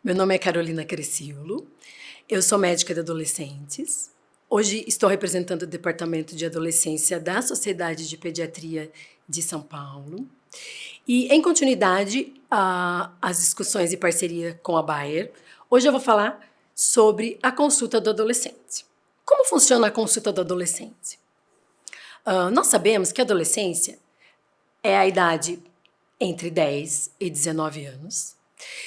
Meu nome é Carolina Cresciolo, eu sou médica de adolescentes. Hoje estou representando o Departamento de Adolescência da Sociedade de Pediatria de São Paulo. E, em continuidade às discussões e parceria com a Bayer, hoje eu vou falar sobre a consulta do adolescente. Como funciona a consulta do adolescente? Nós sabemos que a adolescência é a idade entre 10 e 19 anos,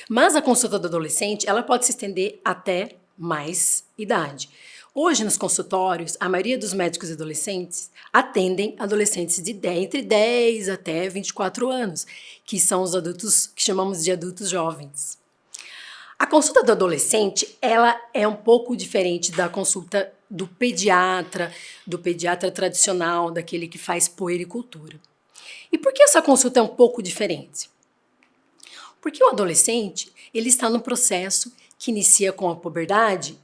mas a consulta do adolescente ela pode se estender até mais idade. Hoje, nos consultórios, a maioria dos médicos adolescentes atendem adolescentes entre 10 até 24 anos, que são os adultos que chamamos de adultos jovens. A consulta do adolescente ela é um pouco diferente da consulta do pediatra tradicional, daquele que faz puericultura. E por que essa consulta é um pouco diferente? Porque o adolescente ele está num processo que inicia com a puberdade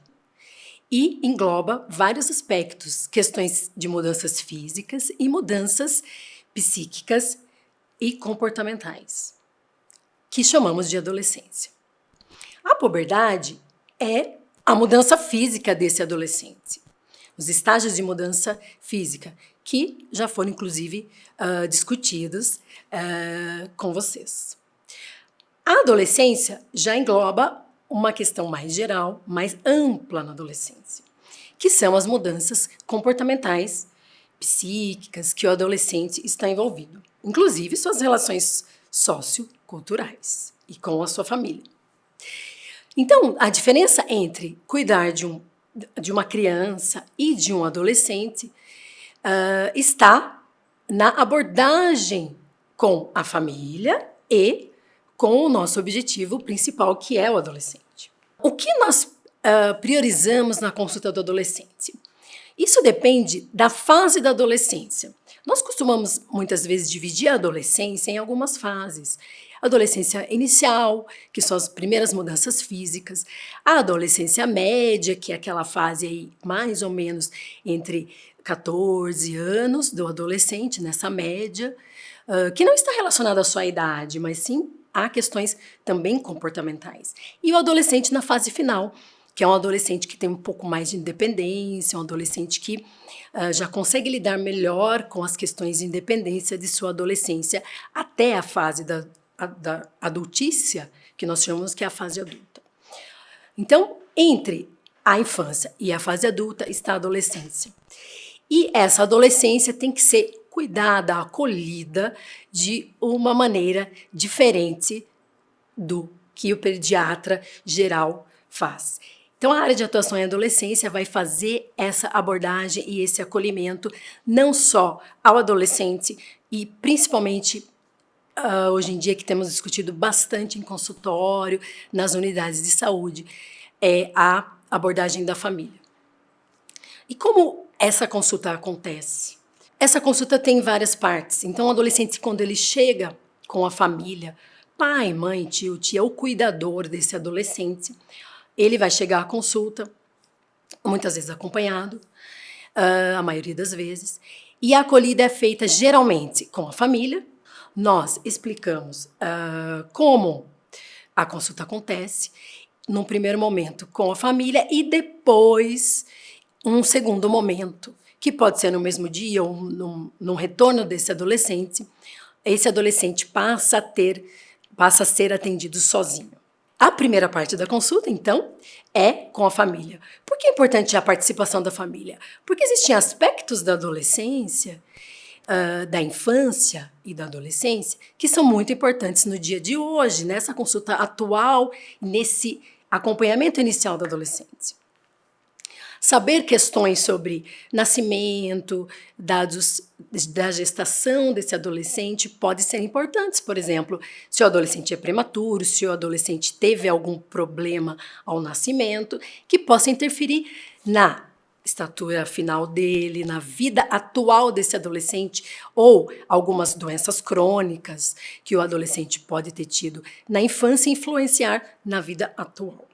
e engloba vários aspectos, questões de mudanças físicas e mudanças psíquicas e comportamentais, que chamamos de adolescência. A puberdade é a mudança física desse adolescente, os estágios de mudança física, que já foram, inclusive, discutidos com vocês. A adolescência já engloba uma questão mais geral, mais ampla na adolescência, que são as mudanças comportamentais, psíquicas que o adolescente está envolvido, inclusive suas relações socioculturais e com a sua família. Então, a diferença entre cuidar de uma criança e de um adolescente está na abordagem com a família e com o nosso objetivo principal, que é o adolescente. O que nós priorizamos na consulta do adolescente? Isso depende da fase da adolescência. Nós costumamos, muitas vezes, dividir a adolescência em algumas fases. A adolescência inicial, que são as primeiras mudanças físicas. A adolescência média, que é aquela fase aí, mais ou menos entre 14 anos do adolescente, nessa média, que não está relacionada à sua idade, mas sim há questões também comportamentais. E o adolescente na fase final, que é um adolescente que tem um pouco mais de independência, um adolescente que já consegue lidar melhor com as questões de independência de sua adolescência até a fase da adultícia, que nós chamamos que é a fase adulta. Então, entre a infância e a fase adulta está a adolescência. E essa adolescência tem que ser cuidada, acolhida de uma maneira diferente do que o pediatra geral faz. Então, a área de atuação em adolescência vai fazer essa abordagem e esse acolhimento não só ao adolescente e principalmente hoje em dia que temos discutido bastante em consultório, nas unidades de saúde, é a abordagem da família. E como essa consulta acontece? Essa consulta tem várias partes. Então, o adolescente, quando ele chega com a família, pai, mãe, tio, tia, o cuidador desse adolescente, ele vai chegar à consulta, muitas vezes acompanhado, a maioria das vezes, e a acolhida é feita geralmente com a família. Nós explicamos como a consulta acontece, num primeiro momento com a família e depois um segundo momento, que pode ser no mesmo dia ou num retorno desse adolescente, esse adolescente passa a ser atendido sozinho. A primeira parte da consulta, então, é com a família. Por que é importante a participação da família? Porque existem aspectos da adolescência, da infância e da adolescência, que são muito importantes no dia de hoje, nessa consulta atual, nesse acompanhamento inicial da adolescente. Saber questões sobre nascimento, dados da gestação desse adolescente pode ser importantes. Por exemplo, se o adolescente é prematuro, se o adolescente teve algum problema ao nascimento, que possa interferir na estatura final dele, na vida atual desse adolescente, ou algumas doenças crônicas que o adolescente pode ter tido na infância e influenciar na vida atual.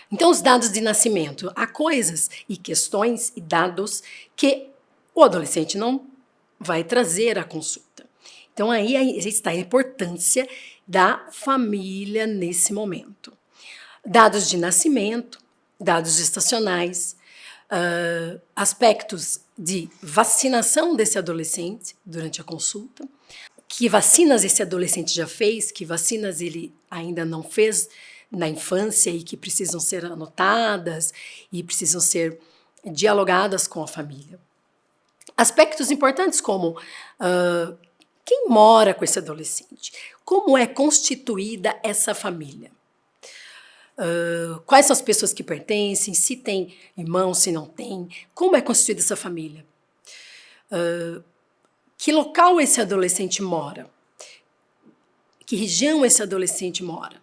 Então, os dados de nascimento, há coisas e questões e dados que o adolescente não vai trazer à consulta. Então, aí está a importância da família nesse momento. Dados de nascimento, dados gestacionais, aspectos de vacinação desse adolescente durante a consulta, que vacinas esse adolescente já fez, que vacinas ele ainda não fez na infância e que precisam ser anotadas e precisam ser dialogadas com a família. Aspectos importantes como quem mora com esse adolescente, como é constituída essa família, quais são as pessoas que pertencem, se tem irmão, se não tem, como é constituída essa família, que local esse adolescente mora, que região esse adolescente mora,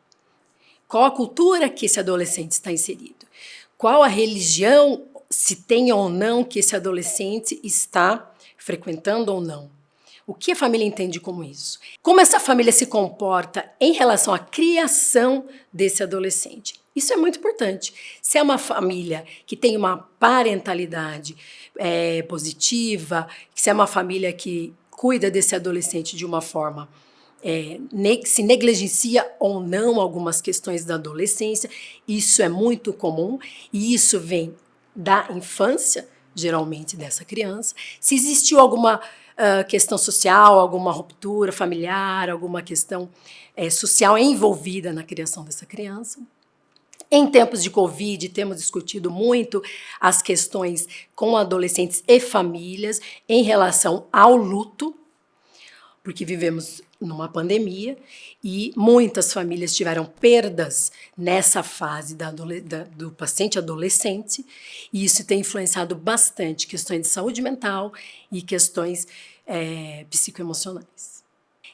qual a cultura que esse adolescente está inserido, qual a religião, se tem ou não, que esse adolescente está frequentando ou não. O que a família entende como isso? Como essa família se comporta em relação à criação desse adolescente? Isso é muito importante. Se é uma família que tem uma parentalidade positiva, se é uma família que cuida desse adolescente de uma forma se negligencia ou não algumas questões da adolescência, isso é muito comum e isso vem da infância, geralmente, dessa criança. Se existiu alguma questão social, alguma ruptura familiar, alguma questão social envolvida na criação dessa criança. Em tempos de Covid, temos discutido muito as questões com adolescentes e famílias em relação ao luto, porque vivemos numa pandemia e muitas famílias tiveram perdas nessa fase do paciente adolescente, e isso tem influenciado bastante questões de saúde mental e questões psicoemocionais.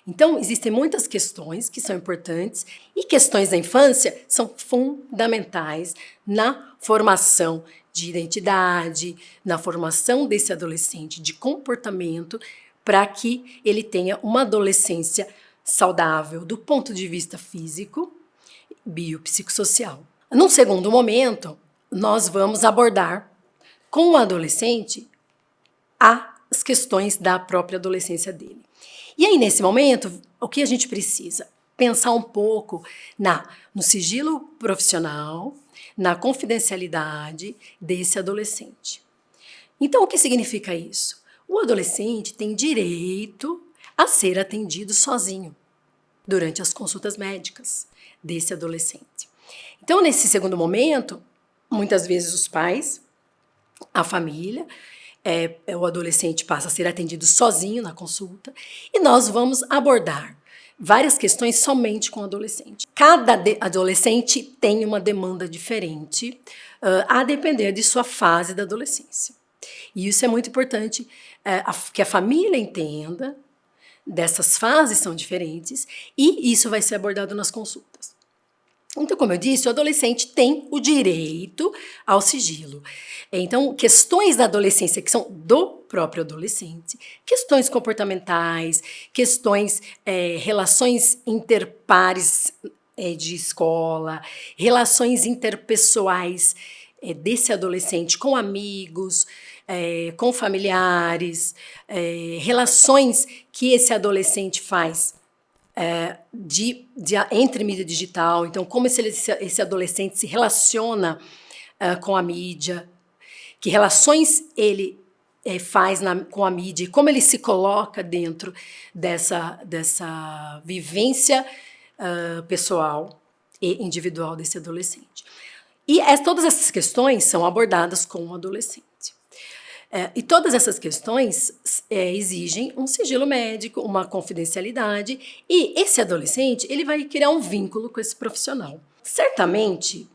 Então, existem muitas questões que são importantes e questões da infância são fundamentais na formação de identidade, na formação desse adolescente de comportamento, para que ele tenha uma adolescência saudável do ponto de vista físico, biopsicossocial. Num segundo momento, nós vamos abordar com o adolescente as questões da própria adolescência dele. E aí, nesse momento, o que a gente precisa? Pensar um pouco no sigilo profissional, na confidencialidade desse adolescente. Então, o que significa isso? O adolescente tem direito a ser atendido sozinho durante as consultas médicas desse adolescente. Então, nesse segundo momento, muitas vezes os pais, a família, o adolescente passa a ser atendido sozinho na consulta e nós vamos abordar várias questões somente com o adolescente. Cada adolescente tem uma demanda diferente, a depender de sua fase da adolescência. E isso é muito importante, que a família entenda, dessas fases são diferentes, e isso vai ser abordado nas consultas. Então, como eu disse, o adolescente tem o direito ao sigilo. Então, questões da adolescência que são do próprio adolescente, questões comportamentais, questões, relações interpares de escola, relações interpessoais desse adolescente com amigos, com familiares, relações que esse adolescente faz entre mídia digital. Então, como esse adolescente se relaciona com a mídia, que relações ele faz com a mídia e como ele se coloca dentro dessa vivência pessoal e individual desse adolescente. E todas essas questões são abordadas com o adolescente. E todas essas questões exigem um sigilo médico, uma confidencialidade, e esse adolescente ele vai criar um vínculo com esse profissional. Certamente,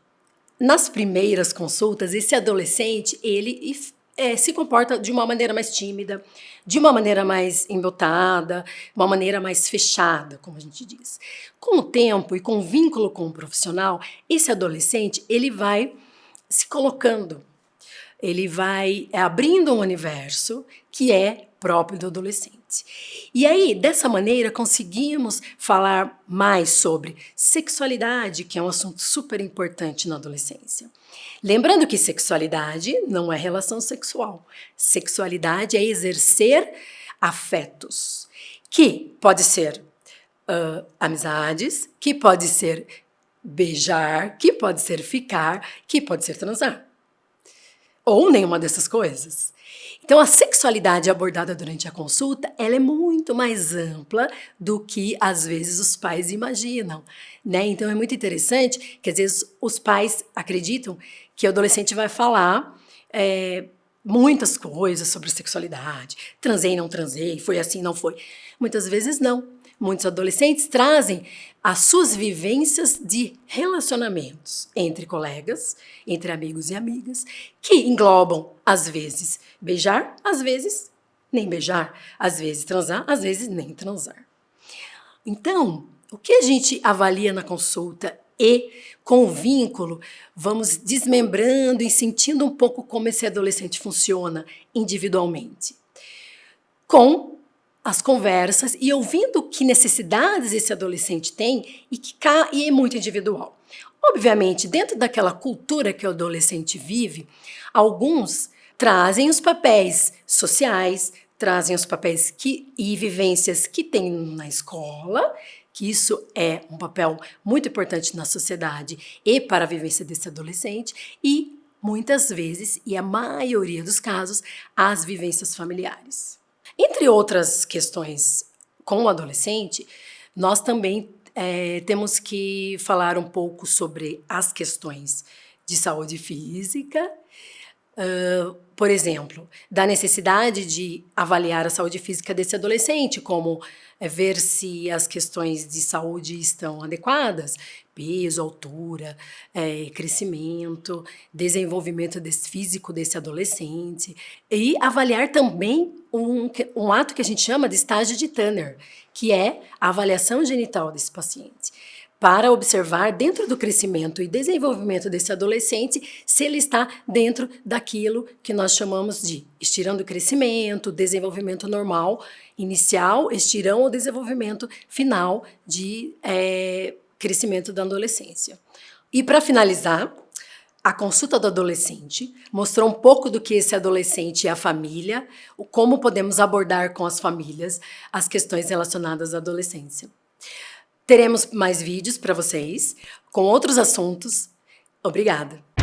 nas primeiras consultas, esse adolescente ele se comporta de uma maneira mais tímida, de uma maneira mais embotada, uma maneira mais fechada, como a gente diz. Com o tempo e com o vínculo com o profissional, esse adolescente ele vai se colocando, ele vai abrindo um universo que é próprio do adolescente. E aí, dessa maneira, conseguimos falar mais sobre sexualidade, que é um assunto super importante na adolescência. Lembrando que sexualidade não é relação sexual. Sexualidade é exercer afetos, que pode ser amizades, que pode ser beijar, que pode ser ficar, que pode ser transar. Ou nenhuma dessas coisas. Então, a sexualidade abordada durante a consulta, ela é muito mais ampla do que, às vezes, os pais imaginam, né? Então, é muito interessante que, às vezes, os pais acreditam que o adolescente vai falar muitas coisas sobre sexualidade. Transei, não transei, foi assim, não foi. Muitas vezes, não. Muitos adolescentes trazem as suas vivências de relacionamentos entre colegas, entre amigos e amigas, que englobam, às vezes, beijar, às vezes, nem beijar, às vezes, transar, às vezes, nem transar. Então, o que a gente avalia na consulta e, com o vínculo, vamos desmembrando e sentindo um pouco como esse adolescente funciona individualmente. Com as conversas e ouvindo que necessidades esse adolescente tem e é muito individual. Obviamente, dentro daquela cultura que o adolescente vive, alguns trazem os papéis sociais, trazem os papéis e vivências que tem na escola, que isso é um papel muito importante na sociedade e para a vivência desse adolescente, e muitas vezes, e a maioria dos casos, as vivências familiares. Entre outras questões com o adolescente, nós também temos que falar um pouco sobre as questões de saúde física, por exemplo, da necessidade de avaliar a saúde física desse adolescente, como ver se as questões de saúde estão adequadas, peso, altura, crescimento, desenvolvimento físico desse adolescente, e avaliar também um ato que a gente chama de estágio de Turner, que é a avaliação genital desse paciente, para observar dentro do crescimento e desenvolvimento desse adolescente se ele está dentro daquilo que nós chamamos de estirão do crescimento, desenvolvimento normal inicial, estirão ou desenvolvimento final de crescimento da adolescência. E para finalizar, a consulta do adolescente mostrou um pouco do que esse adolescente é a família, como podemos abordar com as famílias as questões relacionadas à adolescência. Teremos mais vídeos para vocês com outros assuntos. Obrigada!